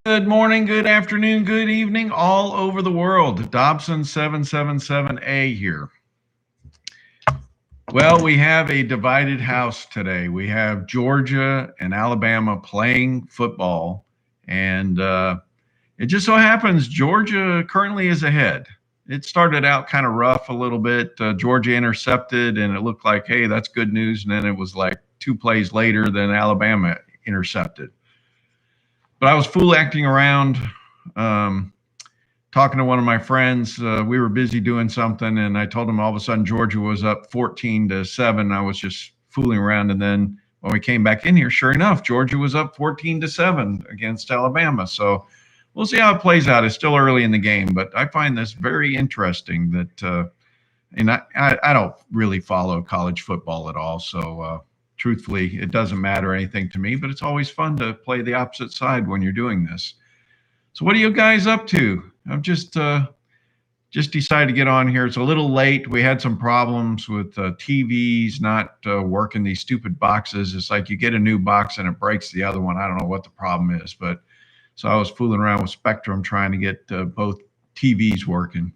Good morning, good afternoon, good evening, all over the world. Dobson 777A here. Well, we have a divided house today. We have Georgia and Alabama playing football, and it just so happens Georgia currently is ahead. It started out kind of rough a little bit. Georgia intercepted, and it looked like, hey, that's good news. And then it was like 2 plays later, then Alabama intercepted. But I was fool acting around, talking to one of my friends. We were busy doing something, and I told him all of a sudden Georgia was up 14-7. I was just fooling around, and then when we came back in here, sure enough, Georgia was up 14-7 against Alabama. So we'll see how it plays out. It's still early in the game, but I find this very interesting that, and I don't really follow college football at all, so truthfully, it doesn't matter anything to me, but it's always fun to play the opposite side when you're doing this. So what are you guys up to? I've just decided to get on here. It's a little late. We had some problems with TVs not working, these stupid boxes. It's like you get a new box and it breaks the other one. I don't know what the problem is, but so I was fooling around with Spectrum trying to get both TVs working.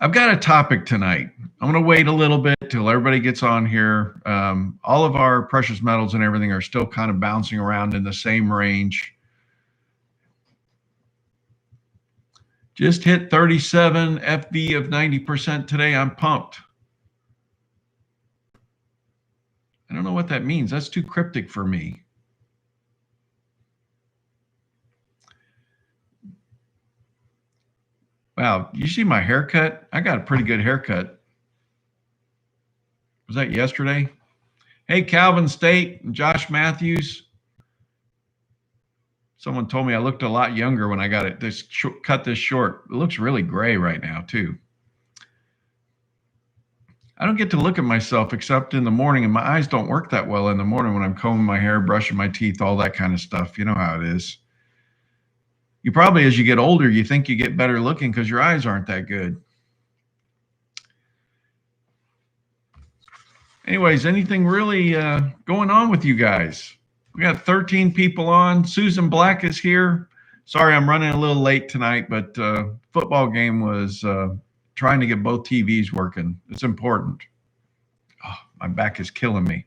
I've got a topic tonight. I'm going to wait a little bit till everybody gets on here. All of our precious metals and everything are still kind of bouncing around in the same range. Just hit 37 FV of 90% today. I'm pumped. I don't know what that means. That's too cryptic for me. Wow, you see my haircut? I got a pretty good haircut. Was that yesterday? Hey, Calvin State and Josh Matthews. Someone told me I looked a lot younger when I got it cut this short. It looks really gray right now, too. I don't get to look at myself except in the morning, and my eyes don't work that well in the morning when I'm combing my hair, brushing my teeth, all that kind of stuff. You know how it is. You probably, as you get older, you think you get better looking because your eyes aren't that good. Anyways, anything really going on with you guys? We got 13 people on. Susan Black is here. Sorry, I'm running a little late tonight, but football game was trying to get both TVs working. It's important. Oh, my back is killing me.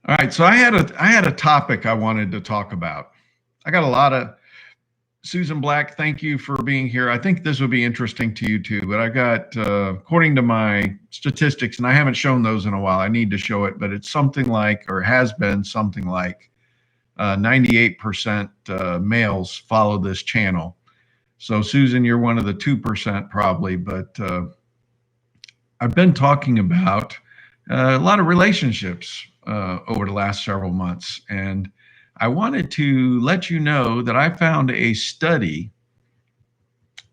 All right, so I had a topic I wanted to talk about. I got a lot of Susan Black, thank you for being here. I think this will be interesting to you too, but I got, according to my statistics, and I haven't shown those in a while, I need to show it, but it's something like, or has been something like 98% males follow this channel. So Susan, you're one of the 2% probably, but I've been talking about a lot of relationships over the last several months, and I wanted to let you know that I found a study.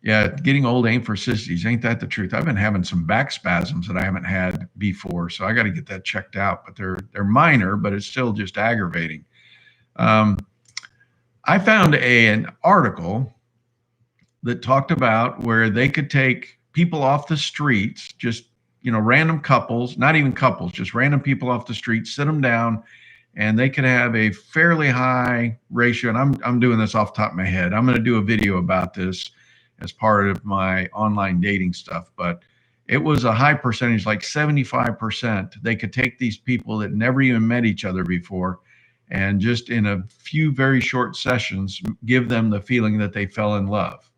Yeah, getting old ain't for sissies. Ain't that the truth? I've been having some back spasms that I haven't had before, so I got to get that checked out. But they're minor, but it's still just aggravating. I found an article that talked about where they could take people off the streets, just random couples, not even couples, just random people off the street, sit them down, and they could have a fairly high ratio. And I'm doing this off the top of my head. I'm going to do a video about this as part of my online dating stuff, but it was a high percentage, like 75%. They could take these people that never even met each other before, and just in a few very short sessions, give them the feeling that they fell in love.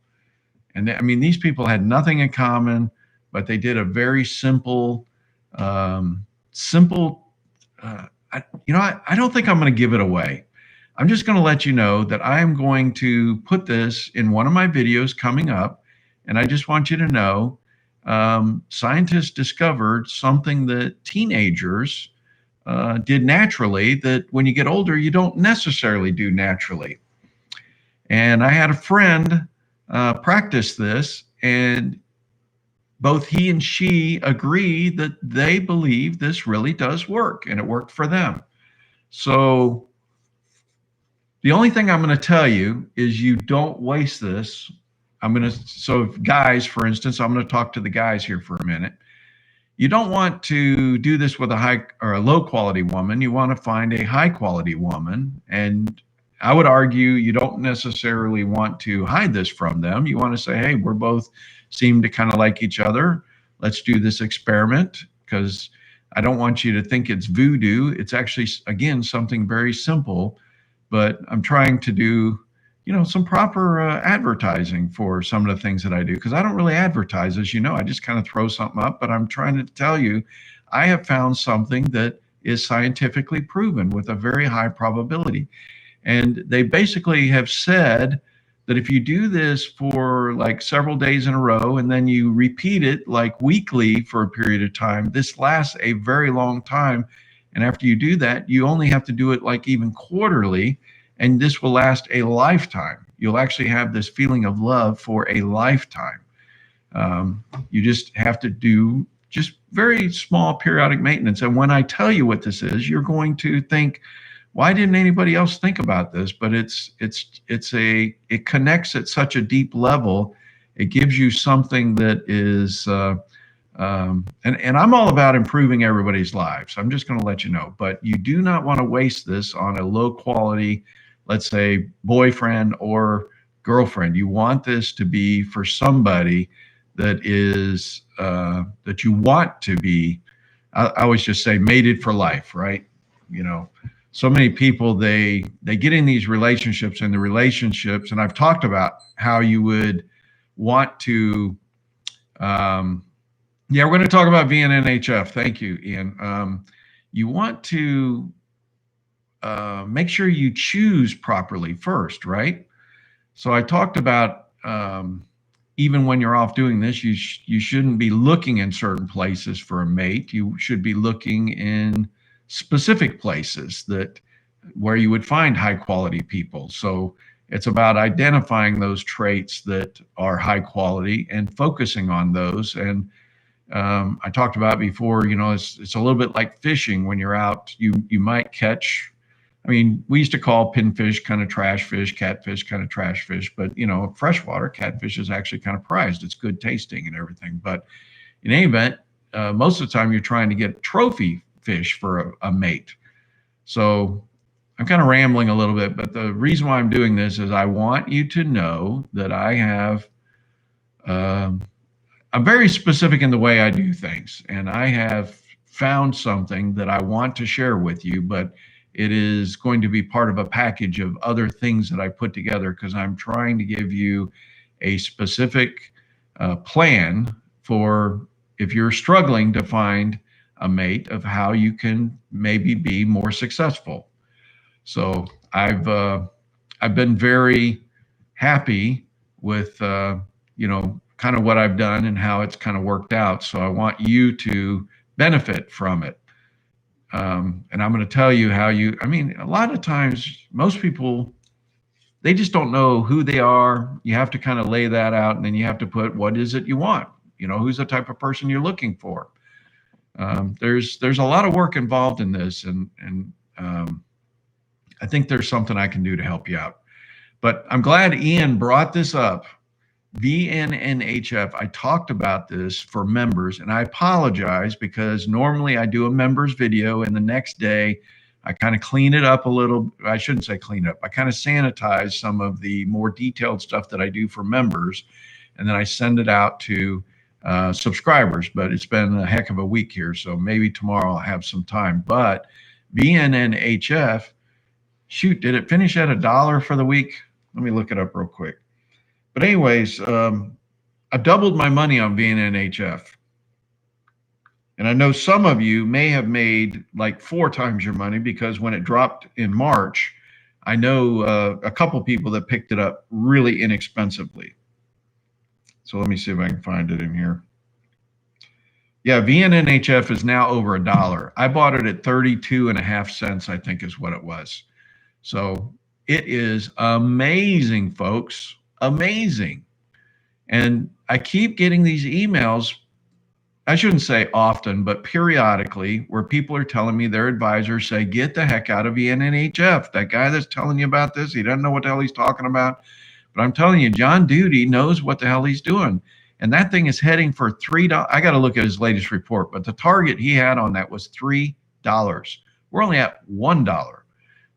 And I mean, these people had nothing in common, but they did a very simple, I don't think I'm going to give it away. I'm just going to let you know that I'm going to put this in one of my videos coming up. And I just want you to know, scientists discovered something that teenagers did naturally that when you get older, you don't necessarily do naturally. And I had a friend practice this, and both he and she agree that they believe this really does work, and it worked for them. So the only thing I'm going to tell you is you don't waste this. So guys, for instance, I'm going to talk to the guys here for a minute. You don't want to do this with a high or a low quality woman. You want to find a high quality woman. And I would argue you don't necessarily want to hide this from them. You want to say, hey, we're both seem to kind of like each other. Let's do this experiment, because I don't want you to think it's voodoo. It's actually, again, something very simple, but I'm trying to do, some proper advertising for some of the things that I do, because I don't really advertise, as you know. I just kind of throw something up, but I'm trying to tell you, I have found something that is scientifically proven with a very high probability. And they basically have said that if you do this for like several days in a row and then you repeat it like weekly for a period of time, this lasts a very long time. And after you do that, you only have to do it like even quarterly, and this will last a lifetime. You'll actually have this feeling of love for a lifetime. You just have to do just very small periodic maintenance. And when I tell you what this is, you're going to think, why didn't anybody else think about this? But it connects at such a deep level. It gives you something that is, and I'm all about improving everybody's lives. I'm just going to let you know, but you do not want to waste this on a low quality, let's say, boyfriend or girlfriend. You want this to be for somebody that is, that you want to be. I always just say mated for life, right? So many people, they get in these relationships, and I've talked about how you would want to, we're going to talk about VNNHF. Thank you, Ian. You want to make sure you choose properly first, right? So I talked about, even when you're off doing this, you shouldn't be looking in certain places for a mate. You should be looking in specific places where you would find high quality people. So it's about identifying those traits that are high quality and focusing on those. And I talked about before, it's a little bit like fishing. When you're out, you might catch, we used to call pinfish kind of trash fish, catfish kind of trash fish, but freshwater catfish is actually kind of prized. It's good tasting and everything. But in any event, most of the time you're trying to get trophy fish for a mate. So I'm kind of rambling a little bit, but the reason why I'm doing this is I want you to know that I have, I'm very specific in the way I do things, and I have found something that I want to share with you, but it is going to be part of a package of other things that I put together, because I'm trying to give you a specific plan for if you're struggling to find a mate, of how you can maybe be more successful. So I've been very happy with kind of what I've done and how it's kind of worked out. So I want you to benefit from it. And I'm going to tell you how a lot of times most people, they just don't know who they are. You have to kind of lay that out, and then you have to put, what is it you want? Who's the type of person you're looking for? There's a lot of work involved in this, and I think there's something I can do to help you out. But I'm glad Ian brought this up. VNNHF. I talked about this for members, and I apologize, because normally I do a members video, and the next day I kind of clean it up a little. I shouldn't say clean it up. I kind of sanitize some of the more detailed stuff that I do for members, and then I send it out to subscribers. But it's been a heck of a week here, so maybe tomorrow I'll have some time. But VNNHF, shoot, did it finish at $1 for the week? Let me look it up real quick. But anyways, I doubled my money on VNNHF. And I know some of you may have made like 4 times your money, because when it dropped in March, I know a couple people that picked it up really inexpensively. So let me see if I can find it in here. Yeah, VNNHF is now over $1. I bought it at 32.5 cents, I think is what it was. So it is amazing, folks. Amazing. And I keep getting these emails, I shouldn't say often, but periodically, where people are telling me their advisors say, get the heck out of VNNHF. That guy that's telling you about this, he doesn't know what the hell he's talking about. But I'm telling you, John Duty knows what the hell he's doing. and that thing is heading for $3. I got to look at his latest report, but the target he had on that was $3. We're only at $1,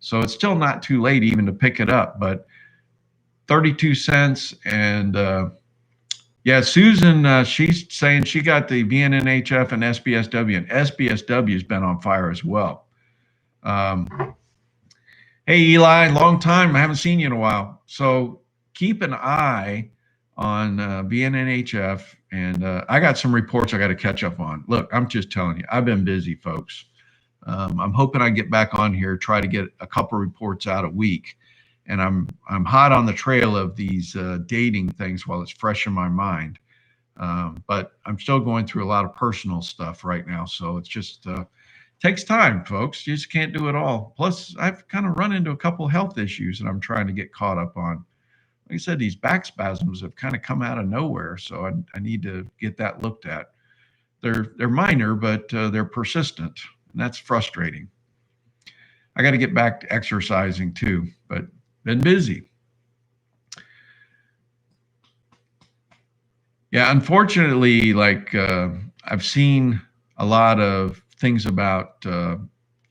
so it's still not too late even to pick it up. But 32 cents, and yeah, Susan, she's saying she got the VNNHF and SBSW, and SBSW's been on fire as well. Hey, Eli, long time. I haven't seen you in a while. So keep an eye on VNNHF, and I got some reports I got to catch up on. Look, I'm just telling you, I've been busy, folks. I'm hoping I get back on here, try to get a couple reports out a week. And I'm hot on the trail of these dating things while it's fresh in my mind. But I'm still going through a lot of personal stuff right now. So it's just takes time, folks. You just can't do it all. Plus, I've kind of run into a couple health issues that I'm trying to get caught up on. Like I said, these back spasms have kind of come out of nowhere. So I need to get that looked at. They're minor, but they're persistent. And that's frustrating. I got to get back to exercising too, but been busy. Yeah, unfortunately, like I've seen a lot of things about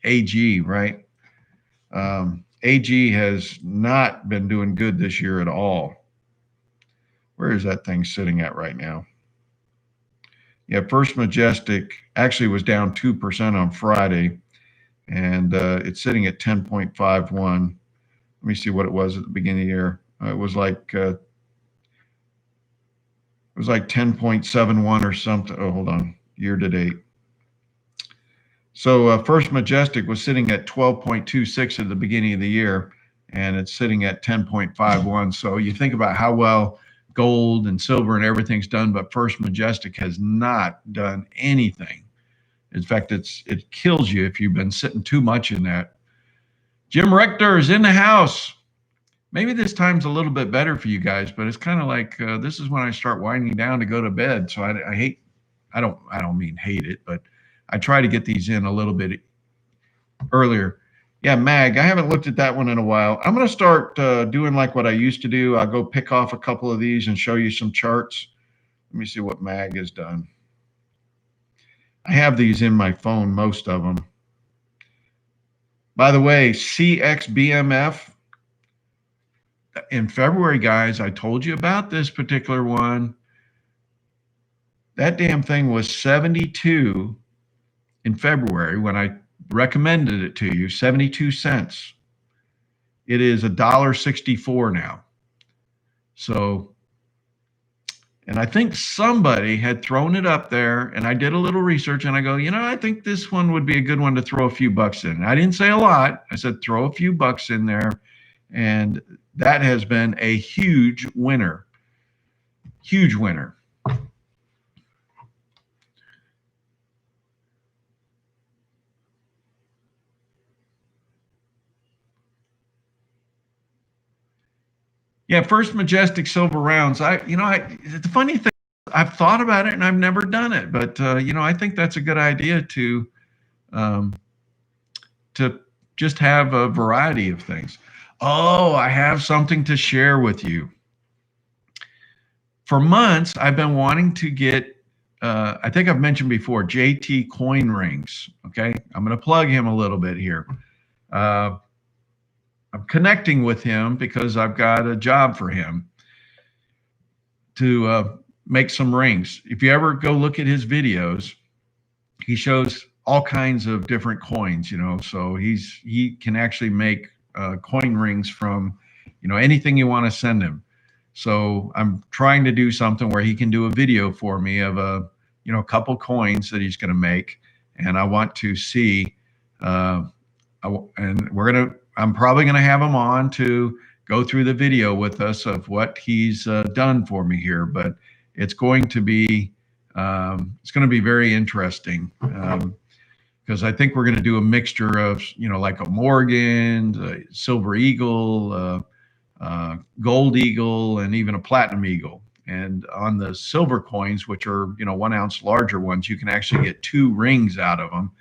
AG, right? AG has not been doing good this year at all. Where is that thing sitting at right now? Yeah, First Majestic actually was down 2% on Friday, and it's sitting at 10.51. Let me see what it was at the beginning of the year. It was like 10.71 or something. Oh, hold on, year to date. So First Majestic was sitting at 12.26 at the beginning of the year, and it's sitting at 10.51. So you think about how well gold and silver and everything's done, but First Majestic has not done anything. In fact, it kills you if you've been sitting too much in that. Jim Rector is in the house. Maybe this time's a little bit better for you guys, but it's kind of like this is when I start winding down to go to bed. So I don't mean hate it, but I try to get these in a little bit earlier. Yeah, Mag, I haven't looked at that one in a while. I'm going to start doing like what I used to do. I'll go pick off a couple of these and show you some charts. Let me see what Mag has done. I have these in my phone, most of them. By the way, CXBMF, in February, guys, I told you about this particular one. That damn thing was 72 in February when I recommended it to you, 72 cents. It is $1.64 now. So, and I think somebody had thrown it up there, and I did a little research, and I go, I think this one would be a good one to throw a few bucks in. I didn't say a lot. I said throw a few bucks in there, and that has been a huge winner. Huge winner. Yeah, First Majestic silver rounds. The funny thing, I've thought about it and I've never done it, but I think that's a good idea to just have a variety of things. Oh, I have something to share with you. For months, I've been wanting to get, I think I've mentioned before, JT coin rings. Okay, I'm going to plug him a little bit here. I'm connecting with him because I've got a job for him to make some rings. If you ever go look at his videos, he shows all kinds of different coins, so he can actually make coin rings from, anything you want to send him. So I'm trying to do something where he can do a video for me of a couple coins that he's going to make. And I want to see, I'm probably going to have him on to go through the video with us of what he's done for me here, but it's going to be very interesting because I think we're going to do a mixture of, like a Morgan, a Silver Eagle, Gold Eagle, and even a Platinum Eagle. And on the silver coins, which are, 1 ounce larger ones, you can actually get 2 rings out of them.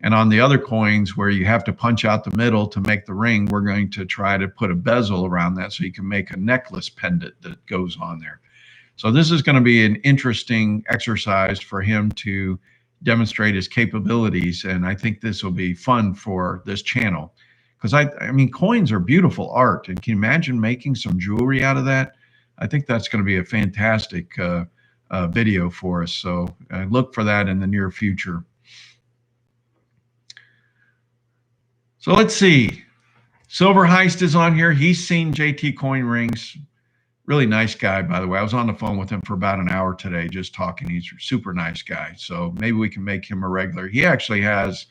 And on the other coins where you have to punch out the middle to make the ring, we're going to try to put a bezel around that so you can make a necklace pendant that goes on there. So this is going to be an interesting exercise for him to demonstrate his capabilities. And I think this will be fun for this channel. Because I mean, coins are beautiful art. And can you imagine making some jewelry out of that? I think that's going to be a fantastic video for us. So look for that in the near future. So let's see. Silver Heist is on here. He's seen JT coin rings. Really nice guy, by the way. I was on the phone with him for about an hour today just talking. He's a super nice guy. So maybe we can make him a regular. He actually has,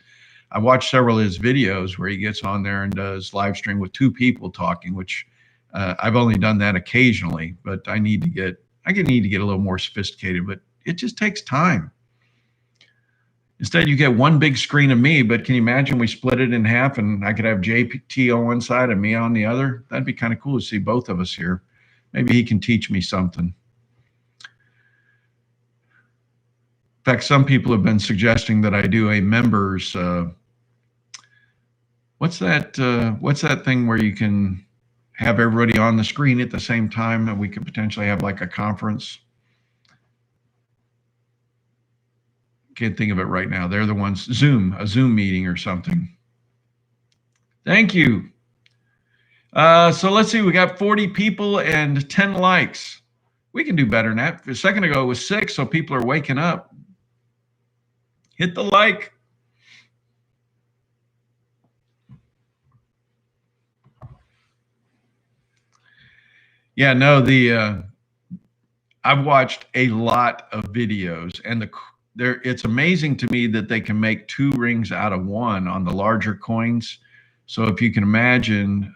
I watched several of his videos where he gets on there and does live stream with 2 people talking, which I've only done that occasionally, but I need to get a little more sophisticated, but it just takes time. Instead, you get one big screen of me, but can you imagine we split it in half and I could have JT on one side and me on the other? That'd be kind of cool to see both of us here. Maybe he can teach me something. In fact, some people have been suggesting that I do a members, what's that thing where you can have everybody on the screen at the same time and we could potentially have like a conference? Can't think of it right now. They're the ones, a Zoom meeting or something. Thank you. So let's see, we got 40 people and 10 likes. We can do better than that. A second ago it was 6, so people are waking up. Hit the like. Yeah, no, I've watched a lot of videos, and it's amazing to me that they can make 2 rings out of 1 on the larger coins. So if you can imagine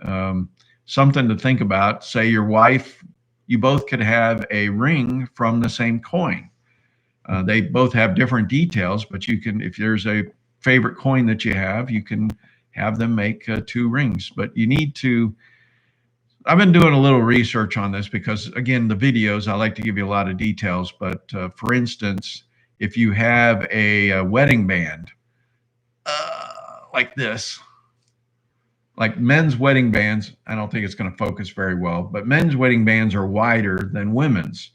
something to think about, say your wife, you both could have a ring from the same coin. They both have different details, but you can, if there's a favorite coin that you have, you can have them make 2 rings. But you need to, I've been doing a little research on this because, again, the videos, I like to give you a lot of details. But for instance, if you have a wedding band like this, like men's wedding bands, I don't think it's going to focus very well, but men's wedding bands are wider than women's.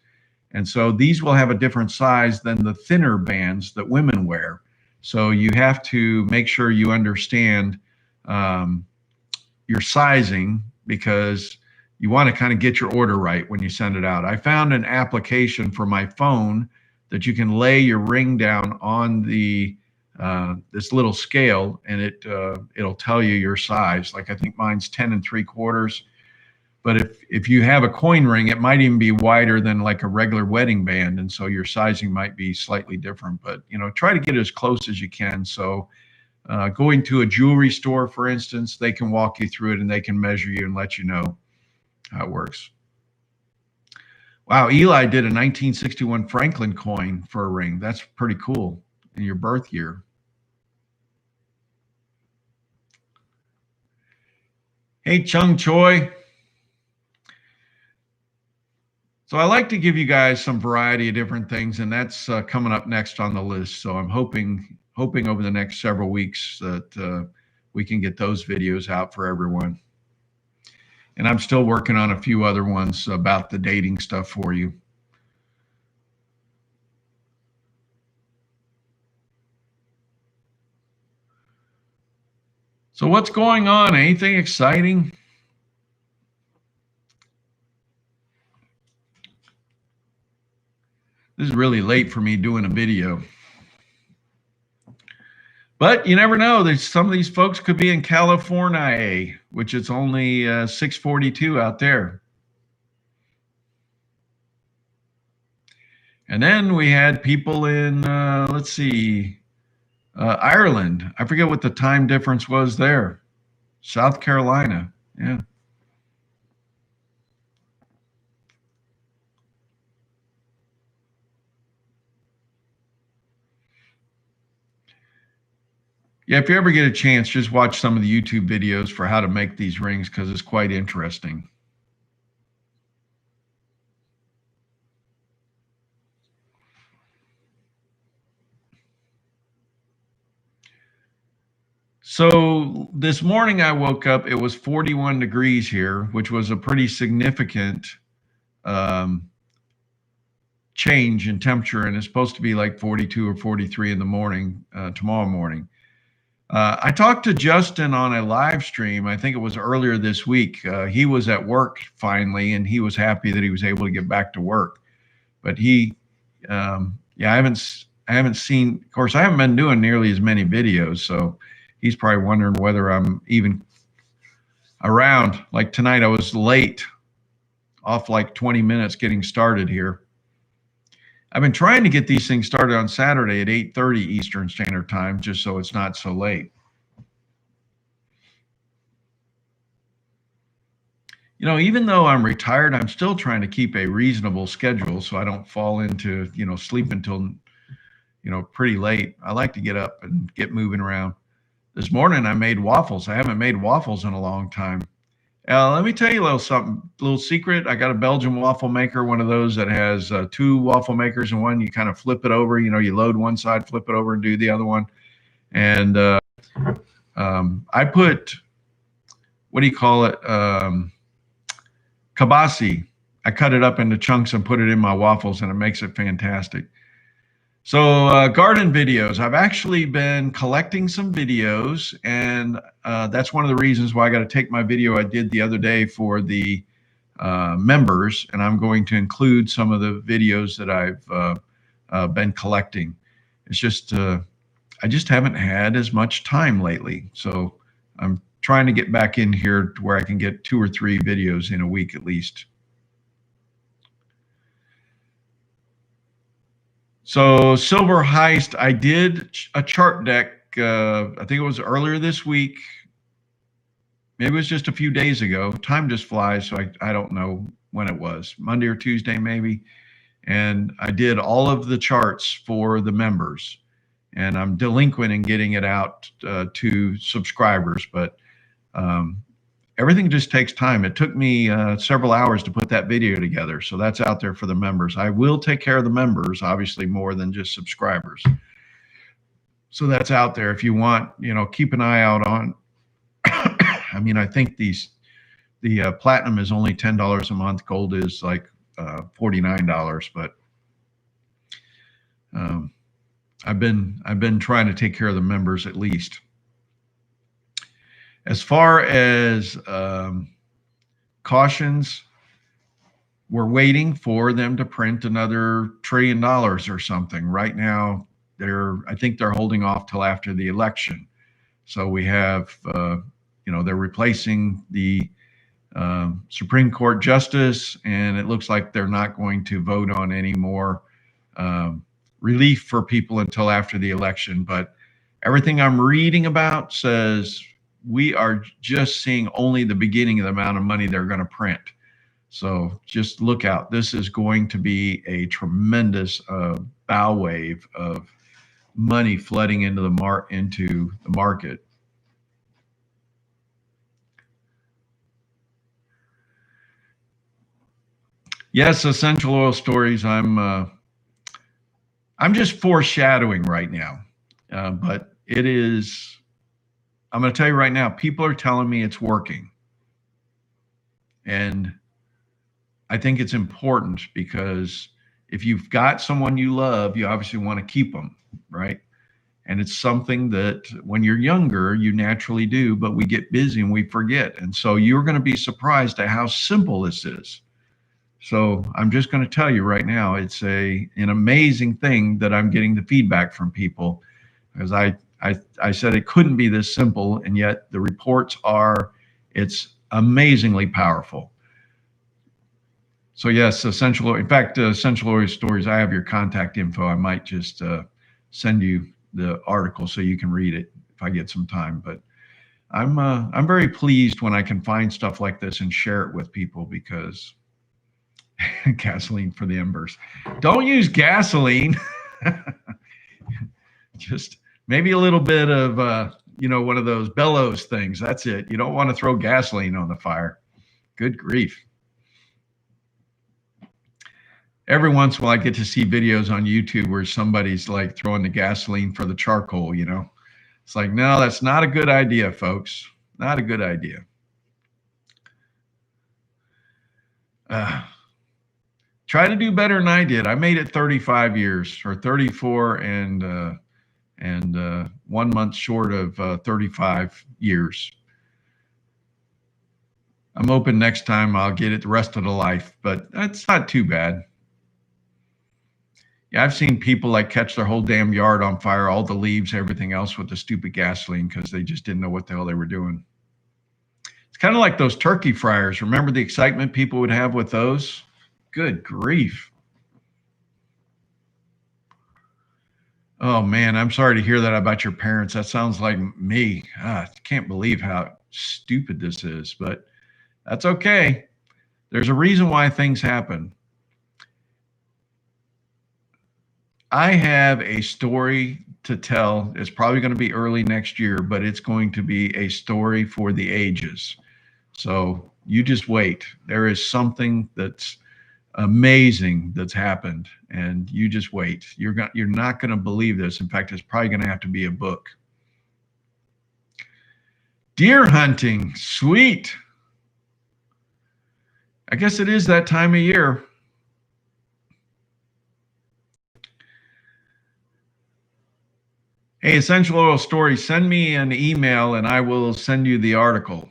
And so these will have a different size than the thinner bands that women wear. So you have to make sure you understand your sizing, because you want to kind of get your order right when you send it out. I found an application for my phone that you can lay your ring down on the this little scale, and it'll tell you your size. Like I think mine's 10 3/4. But if you have a coin ring, it might even be wider than like a regular wedding band, and so your sizing might be slightly different. But try to get as close as you can. So going to a jewelry store, for instance, they can walk you through it and they can measure you and let you know how it works. Wow, Eli did a 1961 Franklin coin for a ring. That's pretty cool in your birth year. Hey, Chung Choi. So I like to give you guys some variety of different things, and that's coming up next on the list. So I'm hoping over the next several weeks that we can get those videos out for everyone. And I'm still working on a few other ones about the dating stuff for you. So what's going on? Anything exciting? This is really late for me doing a video. But you never know. There's some of these folks could be in California, which is only 6:42 out there. And then we had people in, let's see, Ireland. I forget what the time difference was there. South Carolina. Yeah. Yeah, if you ever get a chance, just watch some of the YouTube videos for how to make these rings, because it's quite interesting. So this morning I woke up, it was 41 degrees here, which was a pretty significant change in temperature, and it's supposed to be like 42 or 43 in the morning tomorrow morning. I talked to Justin on a live stream. I think it was earlier this week. He was at work finally, and he was happy that he was able to get back to work. But he, yeah, I haven't seen. Of course, I haven't been doing nearly as many videos, so he's probably wondering whether I'm even around. Like tonight, I was late, off like 20 minutes getting started here. I've been trying to get these things started on Saturday at 8:30 Eastern Standard Time, just so it's not so late. You know, even though I'm retired, I'm still trying to keep a reasonable schedule so I don't fall into, sleep until, pretty late. I like to get up and get moving around. This morning I made waffles. I haven't made waffles in a long time. Let me tell you a little secret. I got a Belgian waffle maker, one of those that has 2 waffle makers in one. You kind of flip it over, you load one side, flip it over and do the other one. And I put, what do you call it? Kibasi. I cut it up into chunks and put it in my waffles, and it makes it fantastic. So garden videos. I've actually been collecting some videos, and that's one of the reasons why I got to take my video I did the other day for the members, and I'm going to include some of the videos that I've been collecting. It's just I just haven't had as much time lately, so I'm trying to get back in here to where I can get 2 or 3 videos in a week at least. So Silver Heist, I did a chart deck, I think it was earlier this week. Maybe it was just a few days ago. Time just flies, so I don't know when it was. Monday or Tuesday maybe. And I did all of the charts for the members. And I'm delinquent in getting it out to subscribers, but everything just takes time. It took me several hours to put that video together. So that's out there for the members. I will take care of the members, obviously more than just subscribers. So that's out there. If you want, keep an eye out on. I mean, I think the platinum is only $10 a month. Gold is like $49, but I've been trying to take care of the members at least. As far as cautions, we're waiting for them to print another $1 trillion or something. Right now, I think they're holding off till after the election. So we have, they're replacing the Supreme Court justice, and it looks like they're not going to vote on any more relief for people until after the election. But everything I'm reading about says we are just seeing only the beginning of the amount of money they're going to print. So just look out. This is going to be a tremendous bow wave of money flooding into the market. Yes, essential oil stories. I'm just foreshadowing right now, but it is. I'm going to tell you right now, people are telling me it's working. And I think it's important because if you've got someone you love, you obviously want to keep them, right? And it's something that when you're younger, you naturally do, but we get busy and we forget. And so you're going to be surprised at how simple this is. So I'm just going to tell you right now, it's an amazing thing that I'm getting the feedback from people, because I said it couldn't be this simple, and yet the reports are, it's amazingly powerful. So yes, essential oil stories, I have your contact info. I might just send you the article so you can read it if I get some time. But I'm very pleased when I can find stuff like this and share it with people, because gasoline for the embers. Don't use gasoline. Just maybe a little bit of, one of those bellows things. That's it. You don't want to throw gasoline on the fire. Good grief. Every once in a while, I get to see videos on YouTube where somebody's like throwing the gasoline for the charcoal, It's like, no, that's not a good idea, folks. Not a good idea. Try to do better than I did. I made it 35 years or 34 and 1 month short of 35 years. I'm hoping next time I'll get it the rest of the life, but that's not too bad. Yeah, I've seen people like catch their whole damn yard on fire, all the leaves, everything else with the stupid gasoline because they just didn't know what the hell they were doing. It's kind of like those turkey fryers. Remember the excitement people would have with those? Good grief. Oh man, I'm sorry to hear that about your parents. That sounds like me. I can't believe how stupid this is, but that's okay. There's a reason why things happen. I have a story to tell. It's probably going to be early next year, but it's going to be a story for the ages. So you just wait. There is something that's amazing that's happened, and you just wait. You're not going to believe this. In fact, it's probably going to have to be a book. Deer hunting, sweet. I guess it is that time of year. Hey, Essential Oil Story, send me an email and I will send you the article.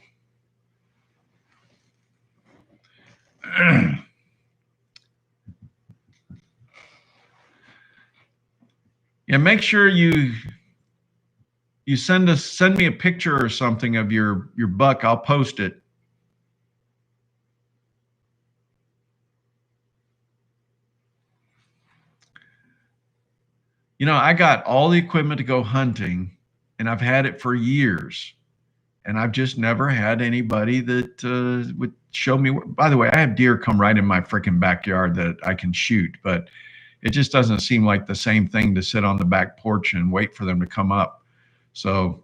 Yeah, make sure you send me a picture or something of your buck. I'll post it. You know, I got all the equipment to go hunting, and I've had it for years, and I've just never had anybody that would show me. By the way, I have deer come right in my freaking backyard that I can shoot, but it just doesn't seem like the same thing to sit on the back porch and wait for them to come up. So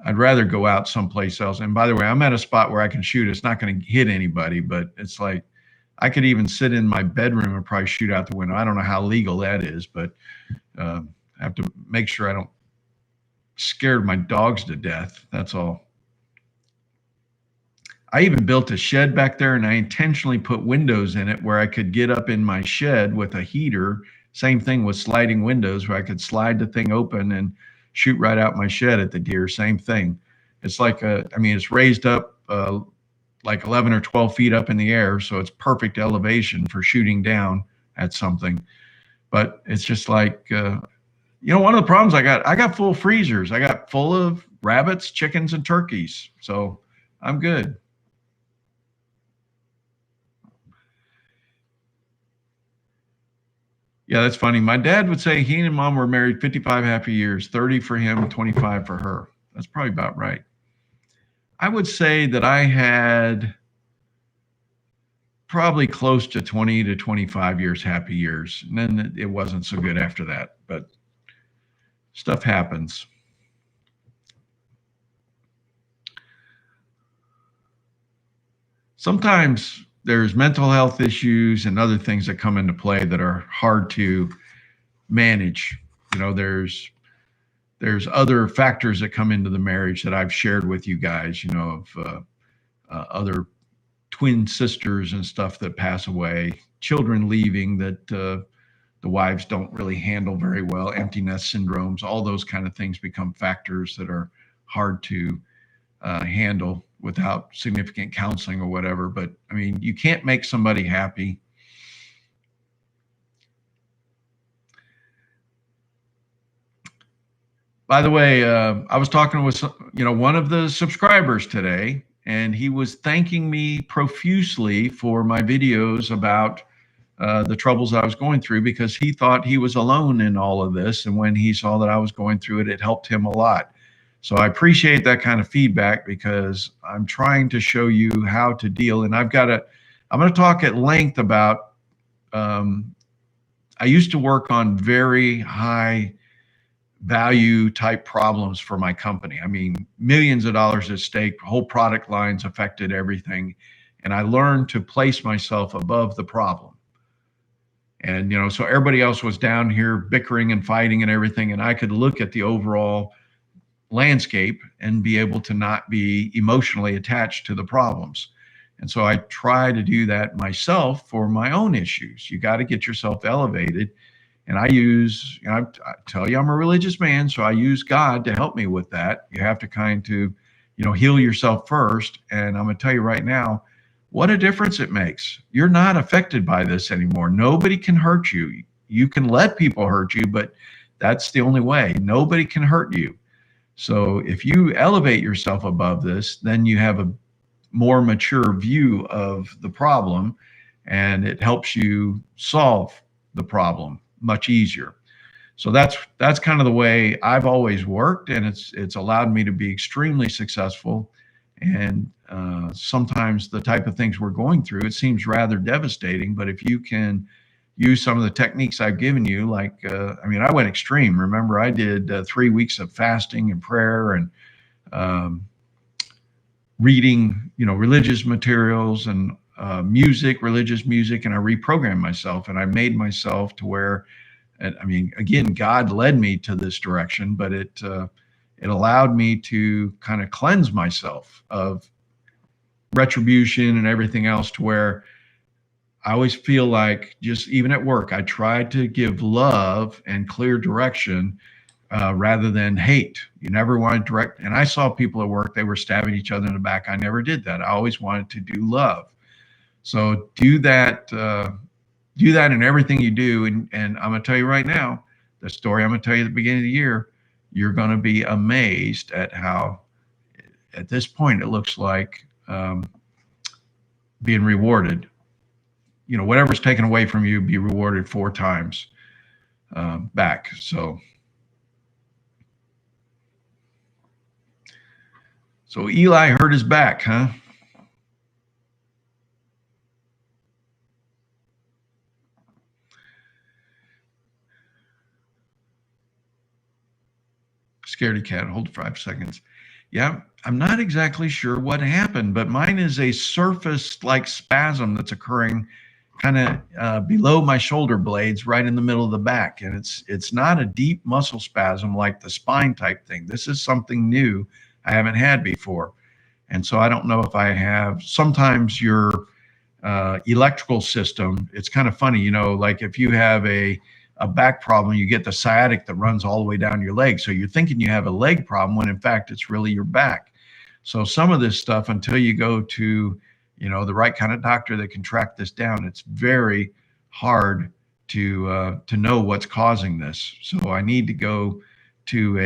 I'd rather go out someplace else. And by the way, I'm at a spot where I can shoot. It's not going to hit anybody, but it's like I could even sit in my bedroom and probably shoot out the window. I don't know how legal that is, but I have to make sure I don't scare my dogs to death. That's all. I even built a shed back there, and I intentionally put windows in it where I could get up in my shed with a heater. Same thing with sliding windows where I could slide the thing open and shoot right out my shed at the deer. Same thing. It's like it's raised up like 11 or 12 feet up in the air. So it's perfect elevation for shooting down at something. But it's just like, one of the problems I got full freezers. I got full of rabbits, chickens, and turkeys. So I'm good. Yeah, that's funny. My dad would say he and mom were married 55 happy years, 30 for him, 25 for her. That's probably about right. I would say that I had probably close to 20 to 25 years happy years. And then it wasn't so good after that, but stuff happens. Sometimes there's mental health issues and other things that come into play that are hard to manage. There's other factors that come into the marriage that I've shared with you guys, of other twin sisters and stuff that pass away, children leaving that the wives don't really handle very well, empty nest syndromes, all those kind of things become factors that are hard to handle without significant counseling or whatever. But you can't make somebody happy. By the way, I was talking with one of the subscribers today, and he was thanking me profusely for my videos about the troubles I was going through, because he thought he was alone in all of this. And when he saw that I was going through it, it helped him a lot. So I appreciate that kind of feedback, because I'm trying to show you how to deal. And I'm going to talk at length about, I used to work on very high value type problems for my company. Millions of dollars at stake, whole product lines affected, everything. And I learned to place myself above the problem. And, so everybody else was down here bickering and fighting and everything. And I could look at the overall landscape and be able to not be emotionally attached to the problems. And so I try to do that myself for my own issues. You got to get yourself elevated. And I use, I tell you, I'm a religious man, so I use God to help me with that. You have to heal yourself first. And I'm going to tell you right now, what a difference it makes. You're not affected by this anymore. Nobody can hurt you. You can let people hurt you, but that's the only way. Nobody can hurt you. So if you elevate yourself above this, then you have a more mature view of the problem, and it helps you solve the problem much easier. So that's kind of the way I've always worked, and it's allowed me to be extremely successful. And sometimes the type of things we're going through, it seems rather devastating. But if you can use some of the techniques I've given you, like I went extreme. Remember, I did 3 weeks of fasting and prayer and reading, religious materials and religious music, and I reprogrammed myself, and I made myself to where, again, God led me to this direction, but it allowed me to kind of cleanse myself of retribution and everything else, to where I always feel like, just even at work, I try to give love and clear direction rather than hate. You never want to direct. And I saw people at work, they were stabbing each other in the back. I never did that. I always wanted to do love. So do that in everything you do. And I'm going to tell you right now, the story I'm going to tell you at the beginning of the year, you're going to be amazed at how, at this point, it looks like being rewarded. Whatever's taken away from you, be rewarded 4 times back. So Eli hurt his back, huh? Scaredy cat, hold 5 seconds. Yeah, I'm not exactly sure what happened, but mine is a surface-like spasm that's occurring kind of below my shoulder blades, right in the middle of the back. And it's not a deep muscle spasm like the spine type thing. This is something new I haven't had before. And so I don't know if I have, sometimes your electrical system, it's kind of funny, like if you have a back problem, you get the sciatic that runs all the way down your leg. So you're thinking you have a leg problem when in fact it's really your back. So some of this stuff, until you go to, the right kind of doctor that can track this down, it's very hard to know what's causing this. So I need to go to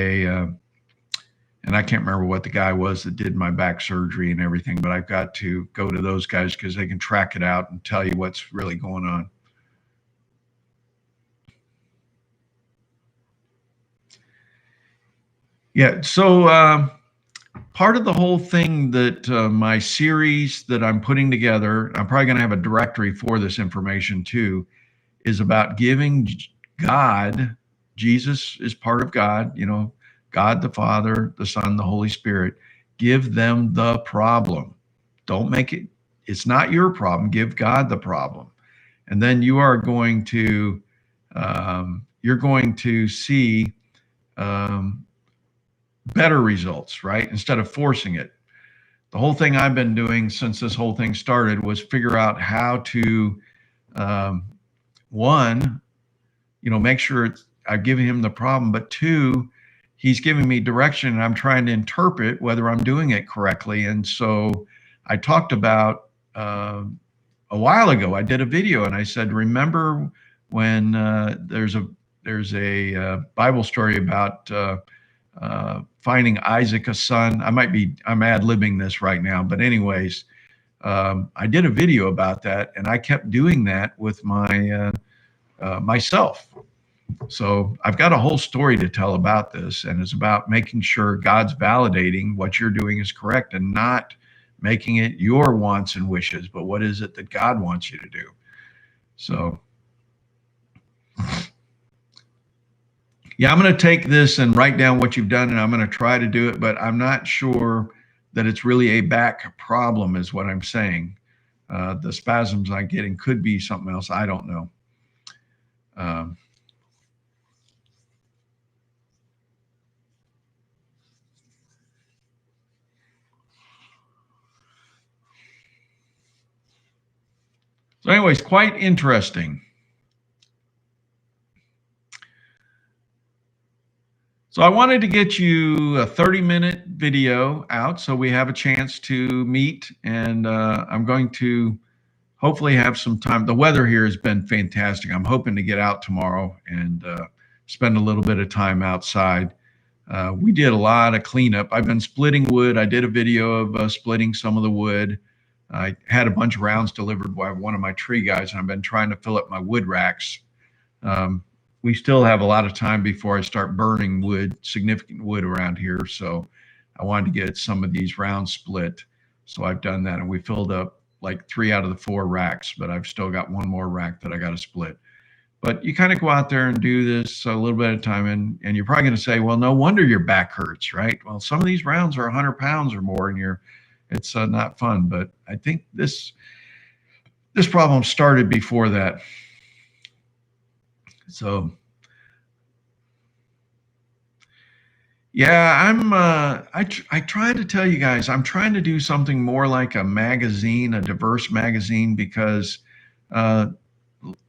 and I can't remember what the guy was that did my back surgery and everything, but I've got to go to those guys because they can track it out and tell you what's really going on. Yeah, so part of the whole thing that my series that I'm putting together, I'm probably going to have a directory for this information too, is about giving God, Jesus is part of God, God the Father, the Son, the Holy Spirit, give them the problem. Don't make it, it's not your problem, give God the problem. And then you are going to, see better results, right? Instead of forcing it. The whole thing I've been doing since this whole thing started was figure out how to, one, make sure I've given him the problem, but 2, he's giving me direction and I'm trying to interpret whether I'm doing it correctly. And so I talked about a while ago, I did a video and I said, remember when there's a Bible story about finding Isaac a son. I'm ad-libbing this right now, but anyways, I did a video about that, and I kept doing that with my myself. So I've got a whole story to tell about this, and it's about making sure God's validating what you're doing is correct and not making it your wants and wishes, but what is it that God wants you to do? So yeah, I'm going to take this and write down what you've done, and I'm going to try to do it, but I'm not sure that it's really a back problem is what I'm saying. The spasms I'm getting could be something else. I don't know. So anyways, quite interesting. So I wanted to get you a 30-minute video out so we have a chance to meet, and I'm going to hopefully have some time. The weather here has been fantastic. I'm hoping to get out tomorrow and spend a little bit of time outside. We did a lot of cleanup. I've been splitting wood. I did a video of splitting some of the wood. I had a bunch of rounds delivered by one of my tree guys, and I've been trying to fill up my wood racks. We still have a lot of time before I start burning wood, significant wood around here. So I wanted to get some of these rounds split. So I've done that, and we filled up like 3 out of the 4 racks, but I've still got one more rack that I got to split. But you kind of go out there and do this a little bit at a time, and you're probably going to say, well, no wonder your back hurts, right? Well, some of these rounds are 100 pounds or more, and it's not fun. But I think this problem started before that. So, yeah, I try to tell you guys, I'm trying to do something more like a magazine, a diverse magazine, because our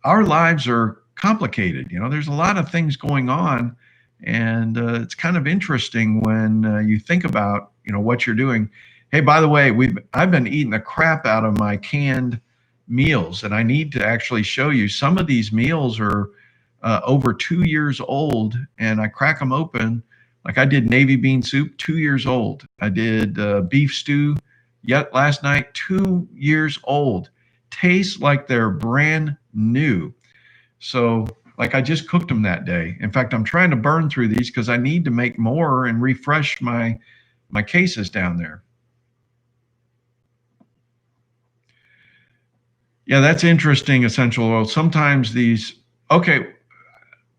lives are complicated. You know, there's a lot of things going on, and it's kind of interesting when you think about, you know, what you're doing. Hey, by the way, I've been eating the crap out of my canned meals, and I need to actually show you. Some of these meals are over 2 years old, and I crack them open. Like I did navy bean soup, 2 years old. I did beef stew yet last night, 2 years old. Tastes like they're brand new. So like I just cooked them that day. In fact, I'm trying to burn through these because I need to make more and refresh my cases down there. Yeah, that's interesting, essential oil. Sometimes these, okay,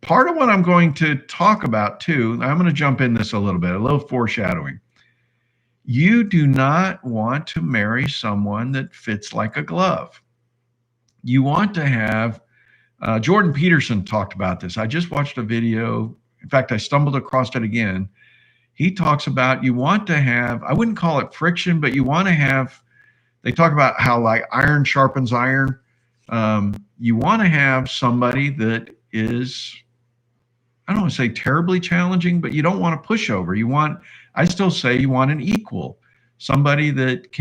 part of what I'm going to talk about too, I'm going to jump in this a little foreshadowing. You do not want to marry someone that fits like a glove. You want to have, Jordan Peterson talked about this. I just watched a video. In fact, I stumbled across it again. He talks about you want to have, I wouldn't call it friction, but you want to have, they talk about how like iron sharpens iron. You want to have somebody that is, I don't want to say terribly challenging, but you don't want a pushover. You want, I still say you want an equal, somebody that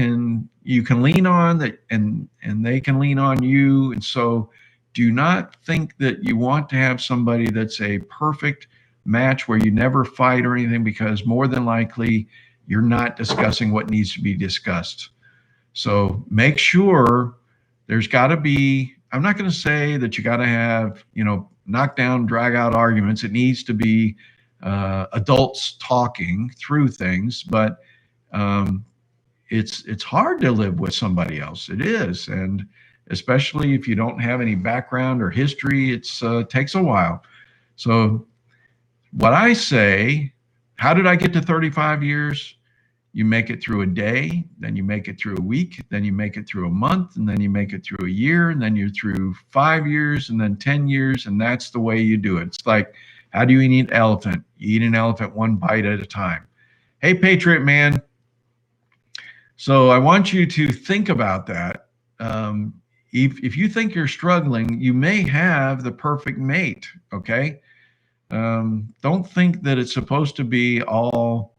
you can lean on, that and they can lean on you. And so do not think that you want to have somebody that's a perfect match where you never fight or anything, because more than likely you're not discussing what needs to be discussed. So make sure there's got to be, I'm not going to say that you got to have, you know, knock down, drag out arguments. It needs to be adults talking through things, but it's hard to live with somebody else. It is, and especially if you don't have any background or history, it takes a while. So what I say, how did I get to 35 years? You make it through a day, then you make it through a week, then you make it through a month, and then you make it through a year, and then you're through 5 years, and then 10 years, and that's the way you do it. It's like, how do you eat an elephant? You eat an elephant one bite at a time. Hey, Patriot Man. So I want you to think about that. If you think you're struggling, you may have the perfect mate, okay? Don't think that it's supposed to be all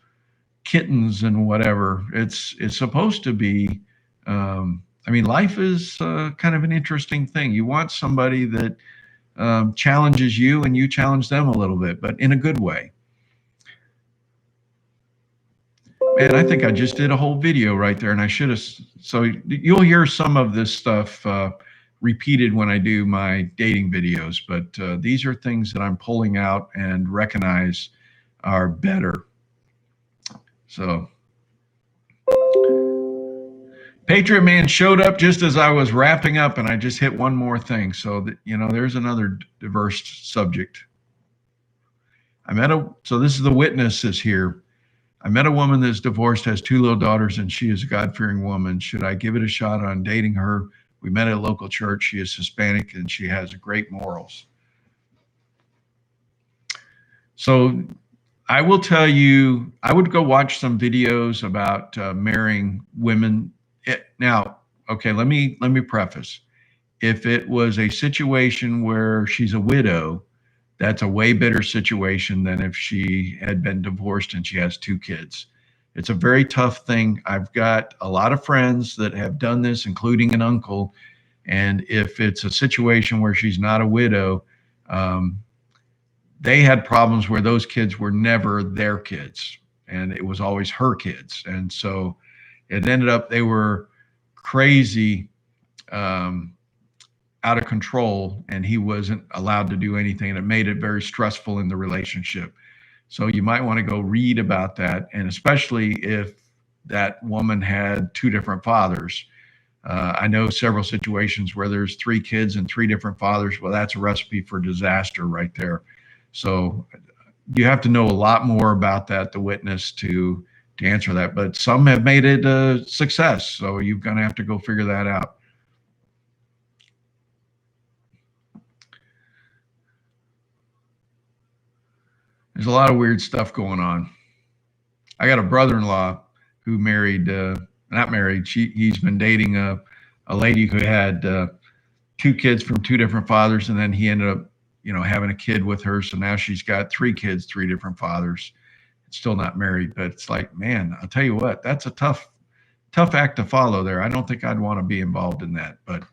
kittens and whatever. It's supposed to be, I mean, life is kind of an interesting thing. You want somebody that challenges you and you challenge them a little bit, but in a good way. Man, I think I just did a whole video right there, and I should have. So you'll hear some of this stuff repeated when I do my dating videos, but these are things that I'm pulling out and recognize are better. So Patriot Man showed up just as I was wrapping up, and I just hit one more thing. So that, you know, there's another diverse subject. So this is the witnesses here. I met a woman that's divorced, has 2 little daughters, and she is a God-fearing woman. Should I give it a shot on dating her? We met at a local church. She is Hispanic, and she has great morals. So I will tell you, I would go watch some videos about marrying women. Now, okay, let me preface. if it was a situation where she's a widow, that's a way better situation than if she had been divorced and she has 2 kids. It's a very tough thing. I've got a lot of friends that have done this, including an uncle. And if it's a situation where she's not a widow, they had problems where those kids were never their kids, and it was always her kids. And so it ended up they were crazy, out of control, and he wasn't allowed to do anything, and it made it very stressful in the relationship. So you might want to go read about that, and especially if that woman had 2 different fathers. I know several situations where there's 3 kids and 3 different fathers. Well, that's a recipe for disaster right there. So you have to know a lot more about that, the witness, to answer that. But some have made it a success, so you're going to have to go figure that out. There's a lot of weird stuff going on. I got a brother-in-law who married, not married, he's been dating a lady who had 2 kids from 2 different fathers, and then he ended up, having a kid with her. So now she's got 3 kids, 3 different fathers. Still not married, but it's like, man, I'll tell you what, that's a tough act to follow there. I don't think I'd want to be involved in that, but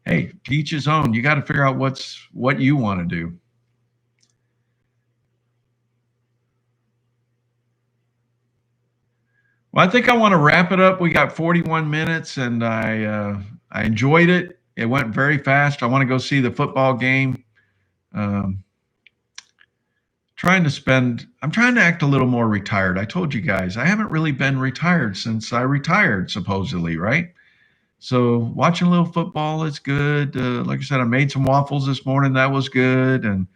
hey, to each his own. You got to figure out what you want to do. Well, I think I want to wrap it up. We got 41 minutes, and I enjoyed it. It went very fast. I want to go see the football game. I'm trying to act a little more retired. I told you guys, I haven't really been retired since I retired, supposedly, right? So watching a little football is good. Like I said, I made some waffles this morning. That was good. And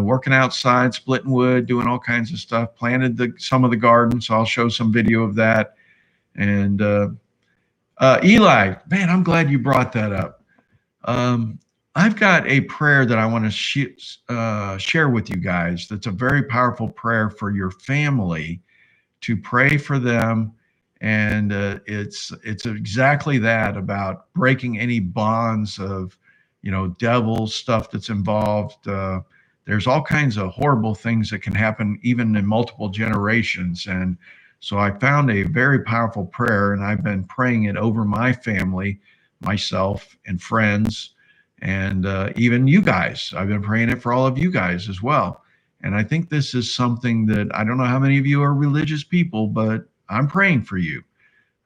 working outside, splitting wood, doing all kinds of stuff, planted some of the garden. So I'll show some video of that. And Eli, man, I'm glad you brought that up. I've got a prayer that I want to share with you guys. That's a very powerful prayer for your family, to pray for them. And it's exactly that, about breaking any bonds of, devil stuff that's involved. There's all kinds of horrible things that can happen even in multiple generations. And so I found a very powerful prayer, and I've been praying it over my family, myself, and friends, and even you guys. I've been praying it for all of you guys as well. And I think this is something that, I don't know how many of you are religious people, but I'm praying for you.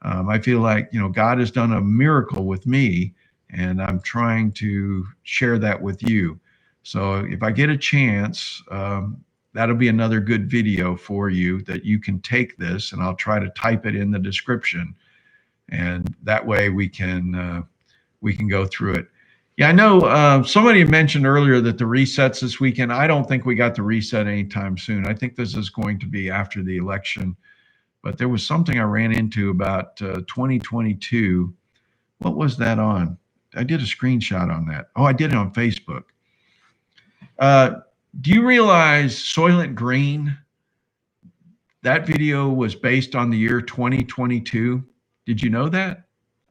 I feel like, God has done a miracle with me, and I'm trying to share that with you. So if I get a chance, that'll be another good video for you that you can take this, and I'll try to type it in the description, and that way we can go through it. Yeah, I know somebody mentioned earlier that the reset's this weekend. I don't think we got the reset anytime soon. I think this is going to be after the election. But there was something I ran into about 2022. What was that on? I did a screenshot on that. Oh, I did it on Facebook. Do you realize Soylent Green, that video was based on the year 2022? Did you know that?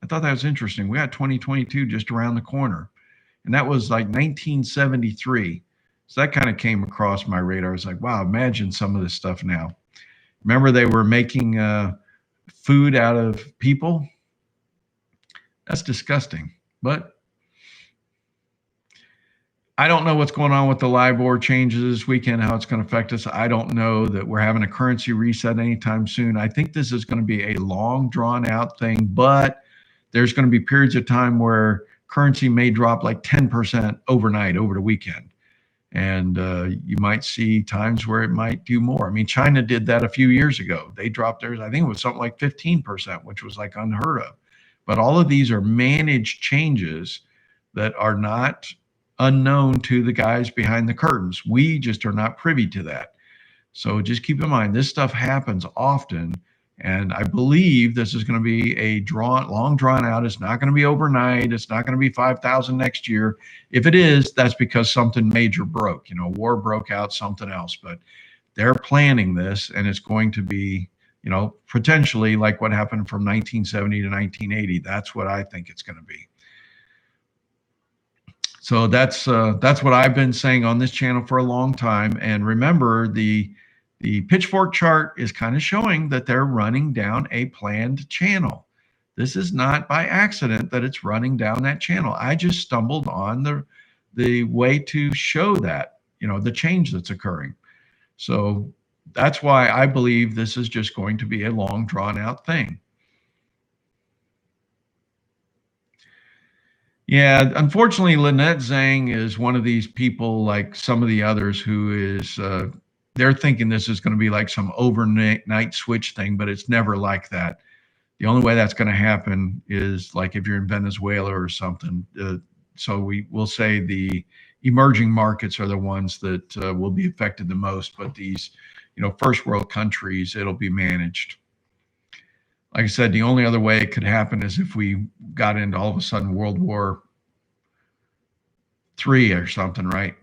I thought that was interesting. We got 2022 just around the corner, and that was like 1973. So that kind of came across my radar. I was like, wow, imagine some of this stuff now. Remember, they were making food out of people? That's disgusting. But I don't know what's going on with the LIBOR changes this weekend, how it's going to affect us. I don't know that we're having a currency reset anytime soon. I think this is going to be a long, drawn-out thing, but there's going to be periods of time where currency may drop like 10% overnight over the weekend. And you might see times where it might do more. I mean, China did that a few years ago. They dropped theirs, I think it was something like 15%, which was like unheard of. But all of these are managed changes that are not unknown to the guys behind the curtains. We just are not privy to that. So just keep in mind, this stuff happens often. And I believe this is going to be a long drawn out. It's not going to be overnight. It's not going to be 5,000 next year. If it is, that's because something major broke, war broke out, something else. But they're planning this, and it's going to be, potentially like what happened from 1970 to 1980. That's what I think it's going to be. So that's what I've been saying on this channel for a long time. And remember, the pitchfork chart is kind of showing that they're running down a planned channel. This is not by accident that it's running down that channel. I just stumbled on the way to show that, the change that's occurring. So that's why I believe this is just going to be a long, drawn out thing. Yeah, unfortunately, Lynette Zhang is one of these people, like some of the others, who is, they're thinking this is going to be like some overnight switch thing, but it's never like that. The only way that's going to happen is like if you're in Venezuela or something. So we'll say the emerging markets are the ones that will be affected the most, but these, first world countries, it'll be managed. Like I said, the only other way it could happen is if we got into all of a sudden World War III or something, right?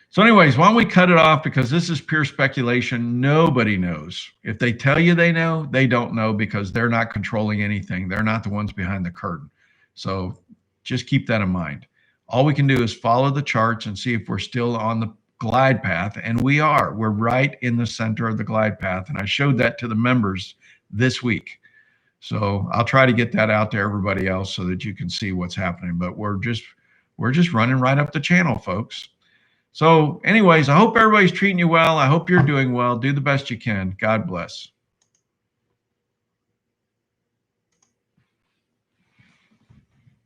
So anyways, why don't we cut it off, because this is pure speculation. Nobody knows. If they tell you they know, they don't know, because they're not controlling anything. They're not the ones behind the curtain. So just keep that in mind. All we can do is follow the charts and see if we're still on the glide path, and we are. We're right in the center of the glide path, and I showed that to the members this week. So I'll try to get that out to everybody else so that you can see what's happening. But we're just running right up the channel, folks. So anyways, I hope everybody's treating you well. I hope you're doing well. Do the best you can. God bless.